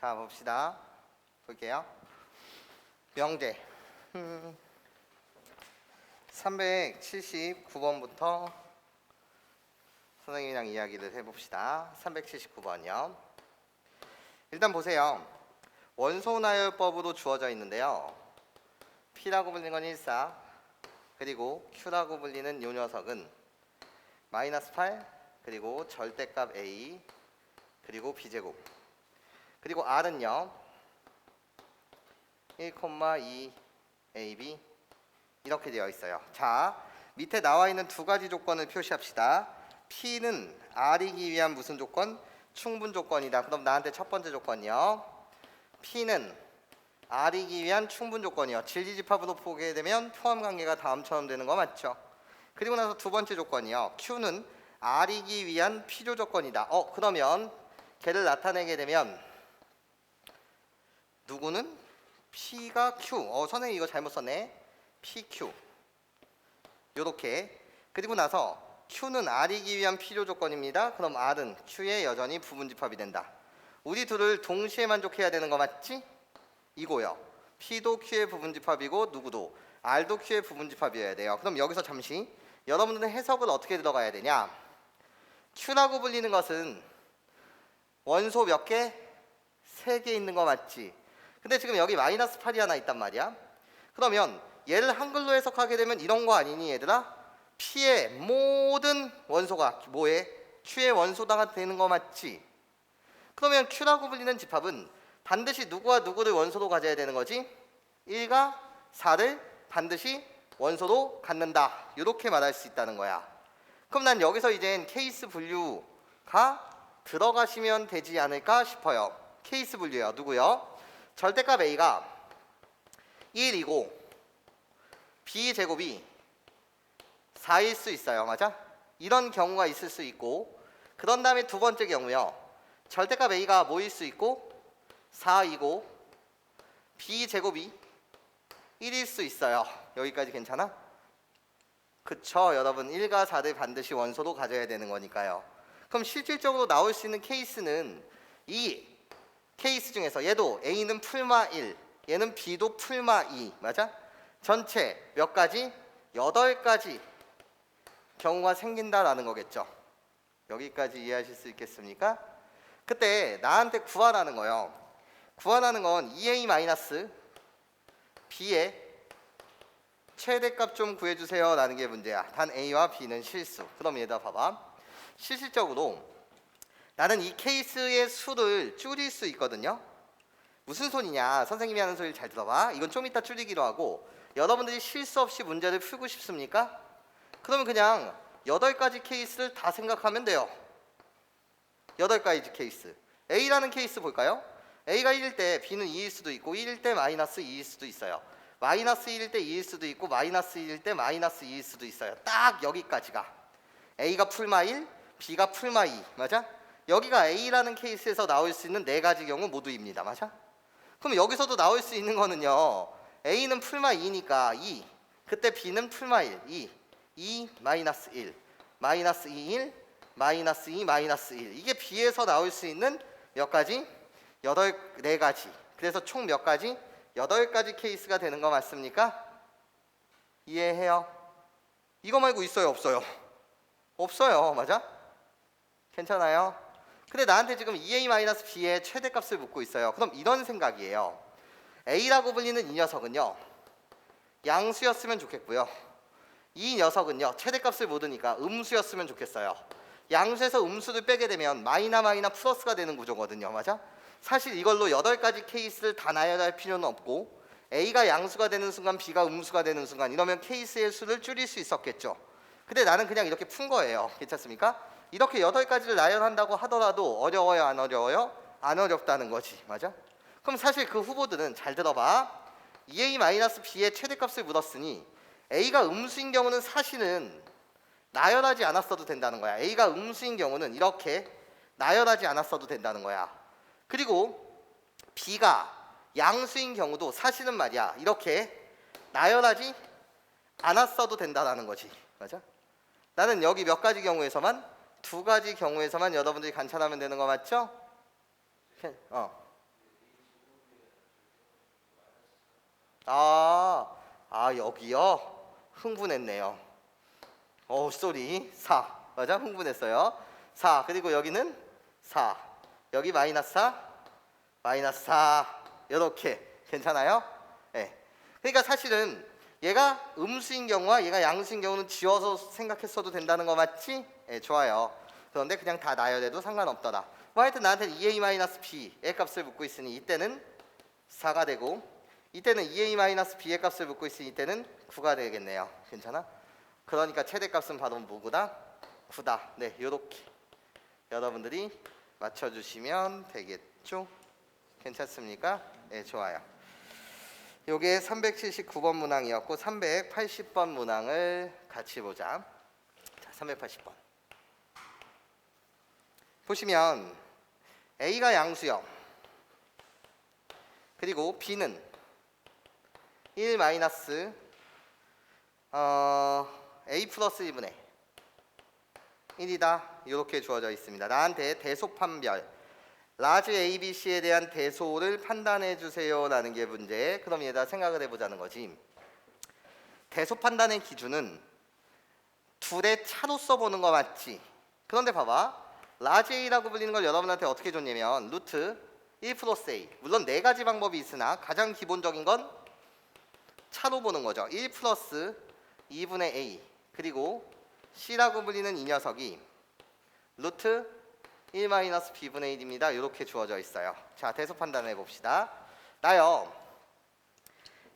자, 봅시다. 볼게요. 명제 379번부터 선생님이랑 이야기를 해봅시다. 379번이요. 일단 보세요. 원소나열법으로 주어져 있는데요. P라고 불리는 건 14, 그리고 Q라고 불리는 요 녀석은 마이너스 8, 그리고 절대값 A, 그리고 B제곱, 그리고 R은요 1,2 AB 이렇게 되어 있어요. 자, 밑에 나와 있는 두 가지 조건을 표시합시다. P는 R이기 위한 무슨 조건? 충분 조건이다. 그럼 나한테 첫 번째 조건이요. P는 R이기 위한 충분 조건이요. 질리집합으로 보게 되면 포함 관계가 다음처럼 되는 거 맞죠? 그리고 나서 두 번째 조건이요. Q는 R이기 위한 필요 조건이다. 그러면 걔를 나타내게 되면 누구는 P가 Q. 선생님 이거 잘못 썼네. PQ. 요렇게. 그리고 나서 Q는 R이기 위한 필요 조건입니다. 그럼 R은 Q에 여전히 부분집합이 된다. 우리 둘을 동시에 만족해야 되는 거 맞지? 이거요. P도 Q의 부분집합이고 누구도 R도 Q의 부분집합이어야 돼요. 그럼 여기서 잠시 여러분들은 해석을 어떻게 들어가야 되냐? Q라고 불리는 것은 원소 몇 개? 3개 있는 거 맞지? 근데 지금 여기 마이너스 8이 하나 있단 말이야. 그러면 얘를 한글로 해석하게 되면 이런 거 아니니 얘들아? P의 모든 원소가 뭐에? Q의 원소다가 되는 거 맞지? 그러면 Q라고 불리는 집합은 반드시 누구와 누구를 원소로 가져야 되는 거지? 1과 4를 반드시 원소로 갖는다. 이렇게 말할 수 있다는 거야. 그럼 난 여기서 이젠 케이스 분류가 들어가시면 되지 않을까 싶어요. 케이스 분류요. 누구요? 절대값 A가 1이고 B제곱이 4일 수 있어요. 맞아? 이런 경우가 있을 수 있고, 그런 다음에 두 번째 경우요. 절대값 A가 뭐일 수 있고 4이고 B제곱이 1일 수 있어요. 여기까지 괜찮아? 그쵸 여러분, 1과 4를 반드시 원소로 가져야 되는 거니까요. 그럼 실질적으로 나올 수 있는 케이스는 이 케이스 중에서 얘도 A는 풀마 1, 얘는 B도 풀마 2, 맞아? 전체 몇 가지? 8가지 경우가 생긴다라는 거겠죠. 여기까지 이해하실 수 있겠습니까? 그때 나한테 구하라는 거예요. 구하라는 건 2A- B의 최대값 좀 구해주세요 라는 게 문제야. 단 A와 B는 실수. 그럼 얘들아 봐봐. 실질적으로 나는 이 케이스의 수를 줄일 수 있거든요. 무슨 소리냐? 선생님이 하는 소리를 잘 들어봐. 이건 좀 이따 줄이기로 하고, 여러분들이 실수 없이 문제를 풀고 싶습니까? 그러면 그냥 8가지 케이스를 다 생각하면 돼요. 8가지 케이스. A라는 케이스 볼까요? A가 1일 때 B는 2일 수도 있고 1일 때 마이너스 2일 수도 있어요. 마이너스 1일 때 2일 수도 있고 마이너스 1일 때 마이너스 2일 수도 있어요. 딱 여기까지가 A가 풀마 1, B가 풀마 2. 맞아? 여기가 A라는 케이스에서 나올 수 있는 4가지 경우 모두입니다. 맞아? 그럼 여기서도 나올 수 있는 거는요. A는 풀마 2니까 2. 그때 B는 풀마 1, 2 마이너스 1, 마이너스 2, 1, 마이너스 2, 마이너스 1. 이게 B에서 나올 수 있는 몇 가지? 4가지. 그래서 총 몇 가지? 8가지 케이스가 되는 거 맞습니까? 이해해요? 이거 말고 있어요? 없어요? 없어요. 맞아? 괜찮아요? 근데 나한테 지금 2A-B의 최대값을 묻고 있어요. 그럼 이런 생각이에요. A라고 불리는 이 녀석은요. 양수였으면 좋겠고요. 이 녀석은요. 최대값을 모르니까 음수였으면 좋겠어요. 양수에서 음수를 빼게 되면 마이나 플러스가 되는 구조거든요. 맞아? 사실 이걸로 8가지 케이스를 다 나열할 필요는 없고 A가 양수가 되는 순간 B가 음수가 되는 순간 이러면 케이스의 수를 줄일 수 있었겠죠. 근데 나는 그냥 이렇게 푼 거예요. 괜찮습니까? 이렇게 8가지를 나열한다고 하더라도 어려워요? 안 어려워요? 안 어렵다는 거지. 맞아? 그럼 사실 그 후보들은 잘 들어봐. 2A-B의 최대값을 물었으니 A가 음수인 경우는 사실은 나열하지 않았어도 된다는 거야. A가 음수인 경우는 이렇게 나열하지 않았어도 된다는 거야. 그리고 B가 양수인 경우도 사실은 말이야. 이렇게 나열하지 않았어도 된다는 거지. 맞아? 나는 여기 몇 가지 경우에서만 2가지 경우에서만 여러분들이 관찰하면 되는 거 맞죠? 여기요? 흥분했네요. 쏘리. 4. 맞아? 흥분했어요. 4. 그리고 여기는 4. 여기 마이너스 4. 마이너스 4. 이렇게. 괜찮아요? 네. 그러니까 사실은 얘가 음수인 경우와 얘가 양수인 경우는 지워서 생각했어도 된다는 거 맞지? 네, 좋아요. 그런데 그냥 다 나열해도 상관없더라. 뭐 하여튼 나한테는 2a-b의 값을 묻고 있으니 이때는 4가 되고, 이때는 2a-b의 값을 묻고 있으니 이때는 9가 되겠네요. 괜찮아? 그러니까 최대값은 바로 뭐구나? 9다. 네, 요렇게 여러분들이 맞춰주시면 되겠죠? 괜찮습니까? 네, 좋아요. 요게 379번 문항이었고 380번 문항을 같이 보자. 자, 380번 보시면 A가 양수요. 그리고 B는 1 마이너스 A 플러스 1분의 1이다. 이렇게 주어져 있습니다. 나한테 대소판별 라지 ABC에 대한 대소를 판단해 주세요 라는 게 문제. 그럼 얘들아 생각을 해보자는 거지. 대소 판단의 기준은 둘의 차로 써보는 거 맞지? 그런데 봐봐, 라지 A라고 불리는 걸 여러분한테 어떻게 줬냐면 루트 1 플러스 A. 물론 네 가지 방법이 있으나 가장 기본적인 건 차로 보는 거죠. 1 플러스 2분의 A. 그리고 C라고 불리는 이 녀석이 루트 1 마이너스 b분의 1입니다. 이렇게 주어져 있어요. 자, 대소 판단을 해봅시다. 나요,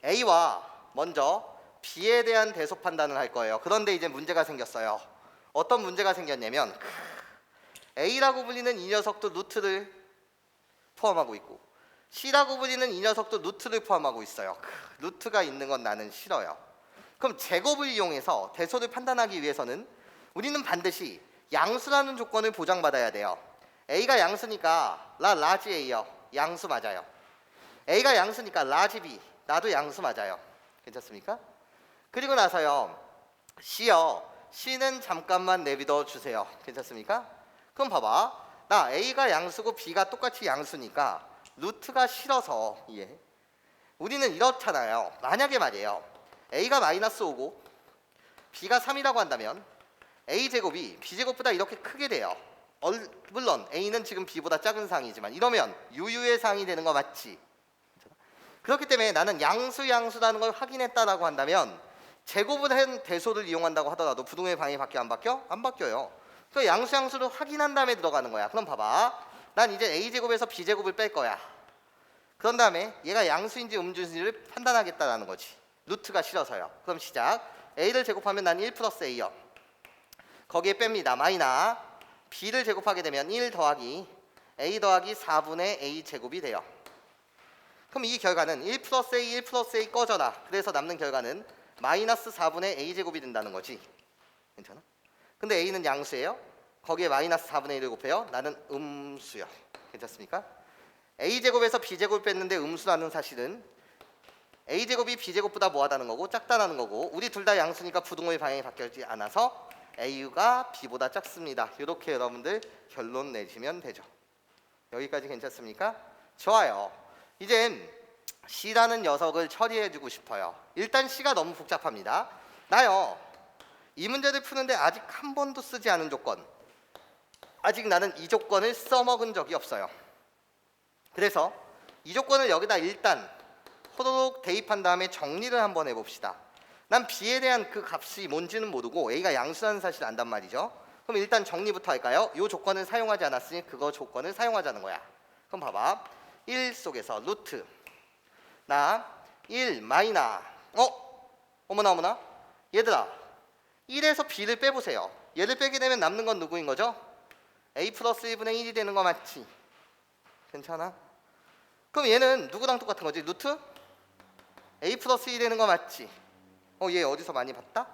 A와 먼저 B에 대한 대소 판단을 할 거예요. 그런데 이제 문제가 생겼어요. 어떤 문제가 생겼냐면 A라고 불리는 이 녀석도 루트를 포함하고 있고 C라고 불리는 이 녀석도 루트를 포함하고 있어요. 루트가 있는 건 나는 싫어요. 그럼 제곱을 이용해서 대소를 판단하기 위해서는 우리는 반드시 양수라는 조건을 보장받아야 돼요. A가 양수니까 라지 A요. 양수 맞아요. A가 양수니까 라지 B. 나도 양수 맞아요. 괜찮습니까? 그리고 나서요, C요. C는 잠깐만 내비둬 주세요. 괜찮습니까? 그럼 봐봐, 나 A가 양수고 B가 똑같이 양수니까 루트가 싫어서 우리는 이렇잖아요. 만약에 말이에요, A가 마이너스 5고 B가 3이라고 한다면 A제곱이 B제곱보다 이렇게 크게 돼요. 물론 A는 지금 B보다 작은 상이지만 이러면 유유의 상이 되는 거 맞지? 그렇기 때문에 나는 양수라는 걸 확인했다라고 한다면 제곱을 한 대소를 이용한다고 하더라도 부동의 방이 바뀌어 안 바뀌어? 안 바뀌어요. 그 양수를 확인한 다음에 들어가는 거야. 그럼 봐봐, 난 이제 A제곱에서 B제곱을 뺄 거야. 그런 다음에 얘가 양수인지 음수인지를 판단하겠다라는 거지. 루트가 싫어서요. 그럼 시작. A를 제곱하면 난 1 플러스 A요. 거기에 뺍니다. 마이너 B를 제곱하게 되면 1 더하기 A 더하기 4분의 A 제곱이 돼요. 그럼 이 결과는 1 플러스 A 꺼져라. 그래서 남는 결과는 마이너스 4분의 A 제곱이 된다는 거지. 괜찮아? 근데 A는 양수예요. 거기에 마이너스 4분의 1을 곱해요. 나는 음수요. 괜찮습니까? A 제곱에서 B 제곱을 뺐는데 음수라는 사실은 A 제곱이 B 제곱보다 뭐하다는 거고 작다는 거고, 우리 둘 다 양수니까 부동의 방향이 바뀌지 않아서 A가 B보다 작습니다. 이렇게 여러분들 결론 내시면 되죠. 여기까지 괜찮습니까? 좋아요. 이젠 C라는 녀석을 처리해주고 싶어요. 일단 C가 너무 복잡합니다. 나요, 이 문제를 푸는데 아직 한 번도 쓰지 않은 조건, 아직 나는 이 조건을 써먹은 적이 없어요. 그래서 이 조건을 여기다 일단 호로록 대입한 다음에 정리를 한번 해봅시다. 난 B에 대한 그 값이 뭔지는 모르고 A가 양수라는 사실을 안단 말이죠. 그럼 일단 정리부터 할까요? 이 조건을 사용하지 않았으니 그거 조건을 사용하자는 거야. 그럼 봐봐, 1 속에서 루트 나 1 마이너 어머나 얘들아, 1에서 B를 빼보세요. 얘를 빼게 되면 남는 건 누구인 거죠? A 플러스 1분의 1이 되는 거 맞지? 괜찮아? 그럼 얘는 누구랑 똑같은 거지? 루트 A 플러스 1 되는 거 맞지? 얘 어디서 많이 봤다?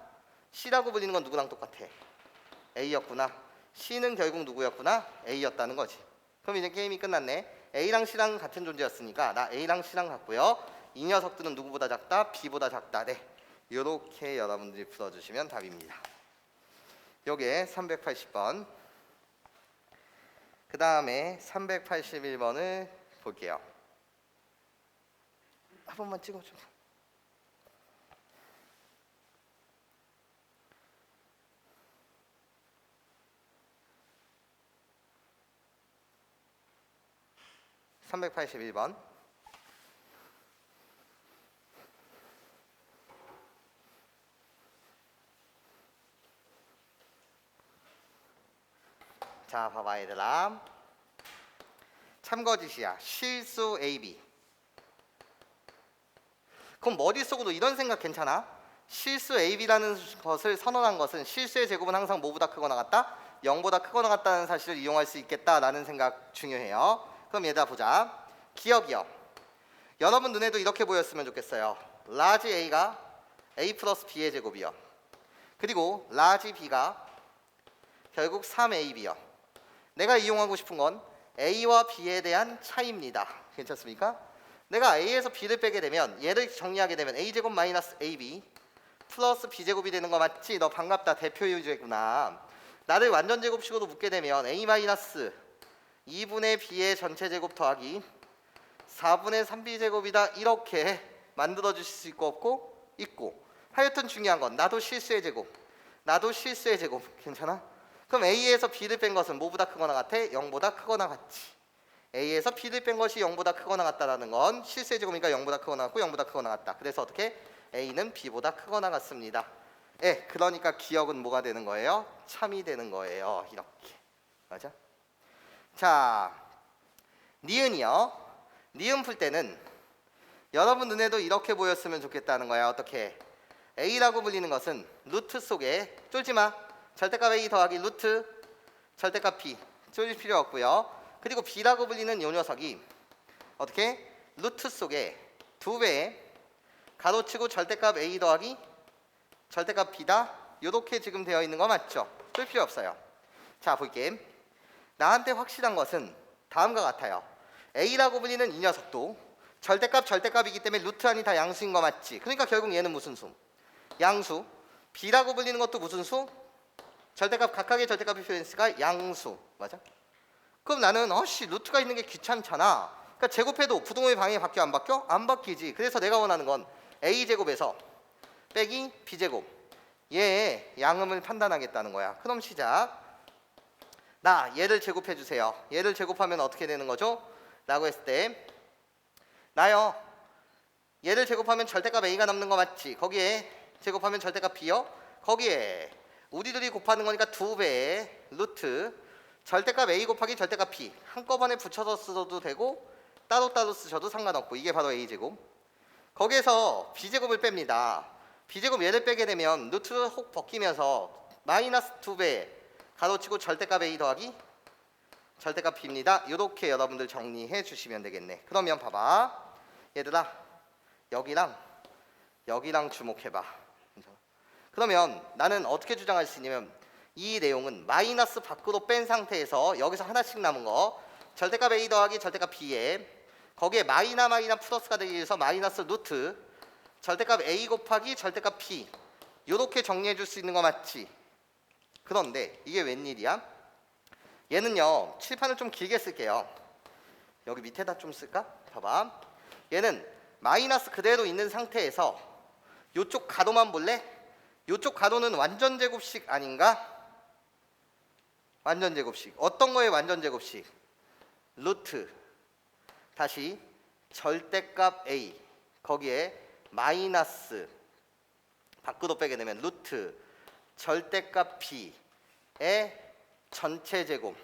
C라고 불리는 건 누구랑 똑같아? A였구나. C는 결국 누구였구나? A였다는 거지. 그럼 이제 게임이 끝났네. A랑 C랑 같은 존재였으니까 나 A랑 C랑 같고요. 이 녀석들은 누구보다 작다? B보다 작다. 네, 이렇게 여러분들이 풀어주시면 답입니다. 요게 380번. 그 다음에 381번을 볼게요. 한 번만 찍어줘. 381번. 자, 봐봐 얘들아. 참거짓이야. 실수 AB. 그럼 머릿속으로 이런 생각 괜찮아? 실수 AB라는 것을 선언한 것은 실수의 제곱은 항상 뭐보다 크거나 같다? 0보다 크거나 같다는 사실을 이용할 수 있겠다라는 생각 중요해요. 그럼 얘들아 보자. 기억이요. 여러분 눈에도 이렇게 보였으면 좋겠어요. 라지 A가 A 플러스 B의 제곱이요. 그리고 라지 B가 결국 3AB요. 내가 이용하고 싶은 건 A와 B에 대한 차이입니다. 괜찮습니까? 내가 A에서 B를 빼게 되면 얘를 정리하게 되면 A제곱 마이너스 AB 플러스 B제곱이 되는 거 맞지? 너 반갑다. 대표 유제구나. 나를 완전 제곱식으로 묶게 되면 A 마이너스 2분의 B의 전체 제곱 더하기 4분의 3B제곱이다. 이렇게 만들어 주실 수 있고 없고 있고. 하여튼 중요한 건 나도 실수의 제곱. 나도 실수의 제곱. 괜찮아? 그럼 A에서 B를 뺀 것은 뭐보다 크거나 같아? 0보다 크거나 같지. A에서 B를 뺀 것이 0보다 크거나 같다라는 건 실수의 제곱이니까 0보다 크거나 같고 0보다 크거나 같다. 그래서 어떻게? A는 B보다 크거나 같습니다. 그러니까 기억은 뭐가 되는 거예요? 참이 되는 거예요. 이렇게. 맞아? 자, 니은이요. 니은 풀 때는 여러분 눈에도 이렇게 보였으면 좋겠다는 거야. 어떻게? A라고 불리는 것은 루트 속에 쫄지 마. 절대값 A 더하기 루트 절대값 B 쫄릴 필요 없고요. 그리고 B라고 불리는 요 녀석이 어떻게? 루트 속에 2배의 가로치고 절대값 A 더하기 절대값 B다. 요렇게 지금 되어 있는 거 맞죠? 쫄 필요 없어요. 자, 볼게. 나한테 확실한 것은 다음과 같아요. A라고 불리는 이 녀석도 절대값이기 때문에 루트 안이 다 양수인 거 맞지? 그러니까 결국 얘는 무슨 수? 양수. B라고 불리는 것도 무슨 수? 절대값 각각의 절대값의 표현수가 양수. 맞아? 그럼 나는 루트가 있는 게 귀찮잖아. 그러니까 제곱해도 부동의 방향이 바뀌어 안 바뀌어? 안 바뀌지. 그래서 내가 원하는 건 A제곱에서 빼기 B제곱. 얘의 양음을 판단하겠다는 거야. 그럼 시작. 나 얘를 제곱해 주세요. 얘를 제곱하면 어떻게 되는 거죠? 라고 했을 때 나요. 얘를 제곱하면 절대값 A가 남는 거 맞지? 거기에 제곱하면 절대값 B요. 거기에 우리들이 곱하는 거니까 2배의 루트 절대값 A 곱하기 절대값 B 한꺼번에 붙여서 써도 되고 따로따로 쓰셔도 상관없고 이게 바로 A제곱. 거기에서 B제곱을 뺍니다. B제곱 얘를 빼게 되면 루트를 혹 벗기면서 마이너스 2배 가로치고 절대값 A 더하기 절대값 B입니다. 이렇게 여러분들 정리해 주시면 되겠네. 그러면 봐봐. 얘들아 여기랑 주목해봐. 그러면 나는 어떻게 주장할 수 있냐면 이 내용은 마이너스 밖으로 뺀 상태에서 여기서 하나씩 남은 거 절대값 A 더하기 절대값 B에 거기에 마이나 플러스가 되기 위해서 마이너스 루트 절대값 A 곱하기 절대값 B 이렇게 정리해 줄 수 있는 거 맞지? 그런데 이게 웬일이야? 얘는요 칠판을 좀 길게 쓸게요. 여기 밑에다 좀 쓸까? 봐봐. 얘는 마이너스 그대로 있는 상태에서 요쪽 가로만 볼래? 요쪽 가로는 완전 제곱식 아닌가? 완전 제곱식. 어떤 거의 완전 제곱식? 루트 다시 절대값 A 거기에 마이너스 밖으로 빼게 되면 루트 절대값 B의 전체 제곱.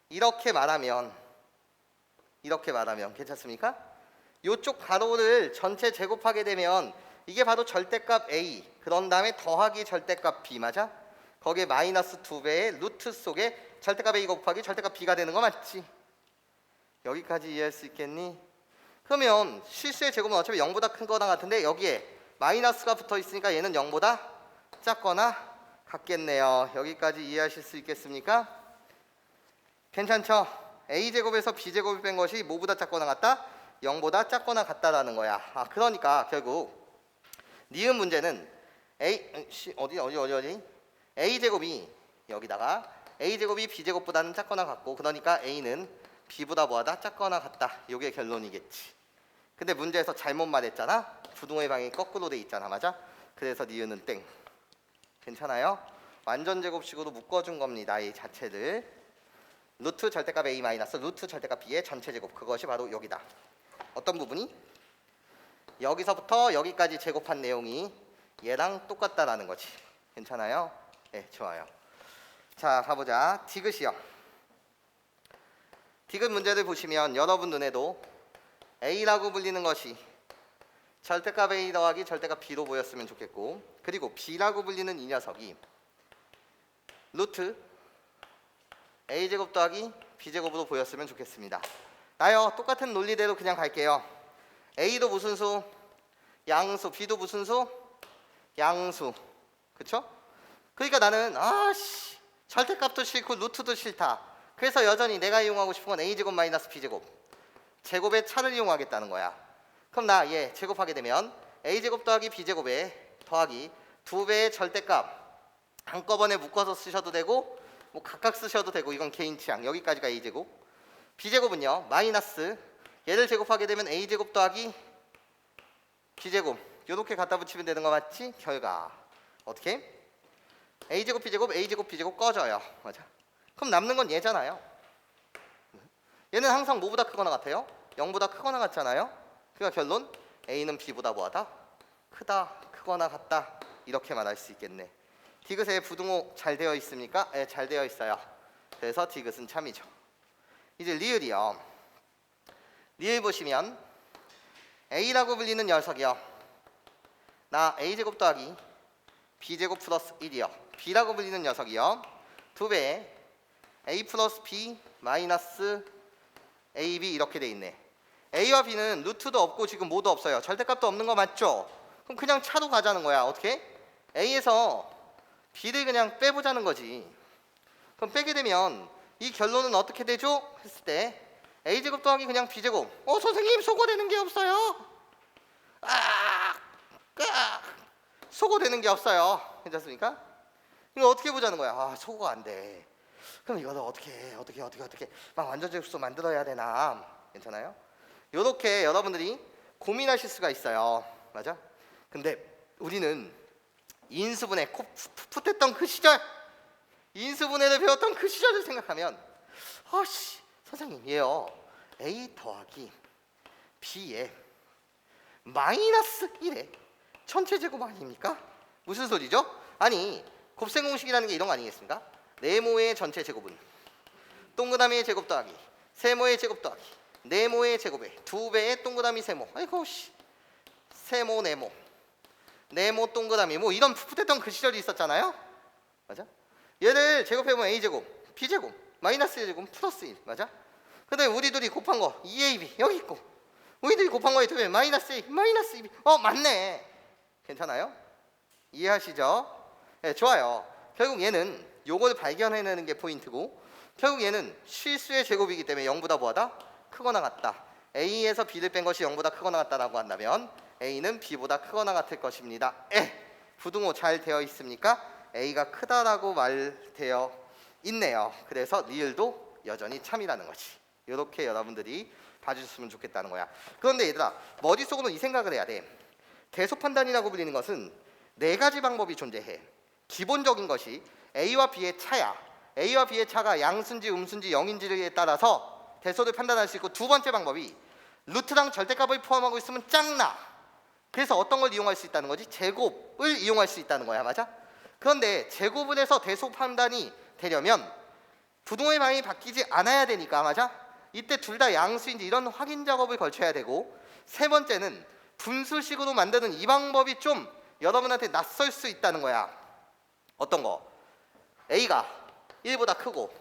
이렇게 말하면 괜찮습니까? 요쪽 가로를 전체 제곱하게 되면 이게 바로 절대값 A 그런 다음에 더하기 절대값 B 맞아? 거기에 마이너스 2배의 루트 속에 절대값 A 곱하기 절대값 B가 되는 거 맞지? 여기까지 이해할 수 있겠니? 그러면 실수의 제곱은 어차피 0보다 크거나 같은데 여기에 마이너스가 붙어 있으니까 얘는 0보다 작거나 같겠네요. 여기까지 이해하실 수 있겠습니까? 괜찮죠? A제곱에서 B제곱을 뺀 것이 뭐보다 작거나 같다? 0보다 작거나 같다라는 거야. 그러니까 결국 니은 문제는 어디 A제곱이 여기다가 A제곱이 B제곱보다는 작거나 같고 그러니까 A는 B보다 뭐하다? 작거나 같다. 이게 결론이겠지. 근데 문제에서 잘못 말했잖아. 부동의 방향이 거꾸로 돼 있잖아. 맞아? 그래서 니은은 땡. 괜찮아요? 완전 제곱식으로 묶어준 겁니다. 이 자체를. 루트 절대값 A 마이너스 루트 절대값 B의 전체 제곱, 그것이 바로 여기다. 어떤 부분이? 여기서부터 여기까지 제곱한 내용이 얘랑 똑같다라는 거지. 괜찮아요? 네, 좋아요. 자, 가보자. 디귿이요. 디귿 문제를 보시면 여러분 눈에도 A라고 불리는 것이 절대값 A 더하기 절대값 B로 보였으면 좋겠고, 그리고 B라고 불리는 이 녀석이 루트 A제곱 더하기 B제곱으로 보였으면 좋겠습니다. 나요, 똑같은 논리대로 그냥 갈게요. A도 무슨 수? 양수. B도 무슨 수? 양수. 그쵸? 그러니까 나는 절대값도 싫고 루트도 싫다. 그래서 여전히 내가 이용하고 싶은 건 A제곱 마이너스 B제곱, 제곱의 차를 이용하겠다는 거야. 그럼 나 얘 제곱하게 되면 A제곱 더하기 B제곱에 더하기 2배의 절대값 한꺼번에 묶어서 쓰셔도 되고 뭐 각각 쓰셔도 되고, 이건 개인 취향. 여기까지가 A제곱. B제곱은요, 마이너스 얘를 제곱하게 되면 A제곱 더하기 B제곱, 요렇게 갖다 붙이면 되는 거 맞지? 결과 어떻게? A제곱 B제곱 A제곱 B제곱 꺼져요. 맞아. 그럼 남는 건 얘잖아요. 얘는 항상 뭐보다 크거나 같아요? 0보다 크거나 같잖아요. 그러니까 결론 A는 B보다 뭐하다? 크다, 크거나 같다, 이렇게 말할 수 있겠네. 디귿에 부등호 잘 되어 있습니까? 네, 잘 되어 있어요. 그래서 디귿은 참이죠. 이제 리을이요. 리을 보시면 A라고 불리는 녀석이요, 나 A제곱 더하기 B제곱 플러스 1이요. B라고 불리는 녀석이요, 2배 A 플러스 B 마이너스 AB 이렇게 돼 있네. A와 B는 루트도 없고 지금 뭐도 없어요. 절대값도 없는 거 맞죠? 그럼 그냥 차로 가자는 거야. 어떻게? A에서 B를 그냥 빼보자는 거지. 그럼 빼게 되면 이 결론은 어떻게 되죠? 했을 때 A제곱 더하기 그냥 B제곱. 선생님 소거되는 게 없어요. 소거되는 게 없어요. 괜찮습니까? 이거 어떻게 보자는 거야. 소거가 안 돼. 그럼 이거를 어떻게 막 완전 제곱수 만들어야 되나? 괜찮아요? 요렇게 여러분들이 고민하실 수가 있어요. 맞아? 근데 우리는 인수분해 풋했던 그 시절, 인수분해를 배웠던 그 시절을 생각하면 선생님 얘요, A 더하기 B에 마이너스 1에 전체 제곱 아닙니까? 무슨 소리죠? 아니, 곱셈 공식이라는 게 이런 거 아니겠습니까? 네모의 전체 제곱은 동그라미의 제곱 더하기 세모의 제곱 더하기 네모의 제곱에 2배의 동그라미 세모. 세모 네모, 네모 동그라미, 뭐 이런 풋풋했던 그 시절이 있었잖아요. 맞아? 얘를 제곱해보면 A제곱 B제곱 마이너스 1제곱 플러스 1. 맞아? 근데 우리 둘이 곱한 거 2AB 여기 있고, 우리들이 곱한 거에 2배 마이너스 1 마이너스 2B. 맞네. 괜찮아요? 이해하시죠? 네, 좋아요. 결국 얘는 요걸 발견해내는 게 포인트고, 결국 얘는 실수의 제곱이기 때문에 0보다 뭐하다? 크거나 같다. A에서 B를 뺀 것이 0보다 크거나 같다라고 한다면 A는 B보다 크거나 같을 것입니다. 부등호 잘 되어 있습니까? A가 크다라고 말되어 있네요. 그래서 리을도 여전히 참이라는 거지. 이렇게 여러분들이 봐주셨으면 좋겠다는 거야. 그런데 얘들아, 머릿속으로 이 생각을 해야 돼. 대소 판단이라고 불리는 것은 4가지 방법이 존재해. 기본적인 것이 A와 B의 차야. A와 B의 차가 양수인지 음수인지 0인지에 따라서 대소를 판단할 수 있고, 두 번째 방법이 루트랑 절대값을 포함하고 있으면 짱나. 그래서 어떤 걸 이용할 수 있다는 거지? 제곱을 이용할 수 있다는 거야. 맞아? 그런데 제곱을 해서 대소 판단이 되려면 부등호의 방향이 바뀌지 않아야 되니까. 맞아? 이때 둘 다 양수인지 이런 확인 작업을 거쳐야 되고, 세 번째는 분수식으로 만드는 이 방법이 좀 여러분한테 낯설 수 있다는 거야. 어떤 거? A가 1보다 크고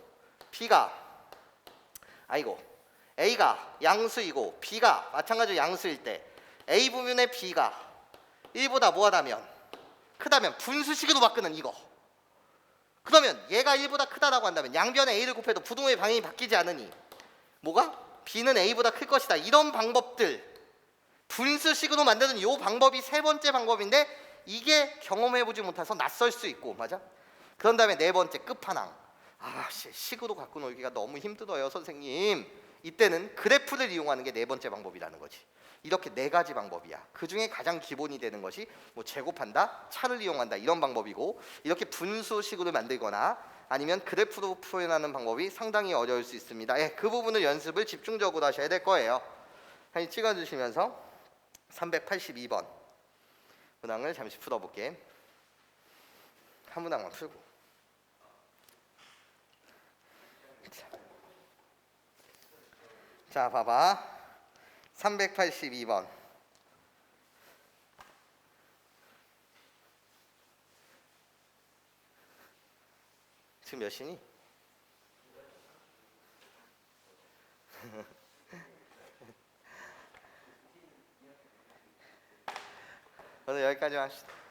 A가 양수이고 B가 마찬가지로 양수일 때 A 부분의 B가 1보다 뭐하다면? 크다면 분수식으로 바꾸는 이거. 그러면 얘가 1보다 크다라고 한다면 양변에 A를 곱해도 부등호의 방향이 바뀌지 않으니 뭐가? B는 A보다 클 것이다. 이런 방법들, 분수식으로 만드는 이 방법이 세 번째 방법인데, 이게 경험해보지 못해서 낯설 수 있고. 맞아? 그런 다음에 네 번째 끝판왕. 식으로 갖고 놀기가 너무 힘들어요 선생님. 이때는 그래프를 이용하는 게 네 번째 방법이라는 거지. 이렇게 4가지 방법이야. 그 중에 가장 기본이 되는 것이 뭐 제곱한다, 차를 이용한다, 이런 방법이고, 이렇게 분수식으로 만들거나 아니면 그래프로 표현하는 방법이 상당히 어려울 수 있습니다. 예, 그 부분을 연습을 집중적으로 하셔야 될 거예요. 사진 찍어주시면서 382번 문항을 잠시 풀어볼게. 한 문항만 풀고. 자, 봐봐. 382번. 지금 몇 시니? 오늘 여기까지 합시다.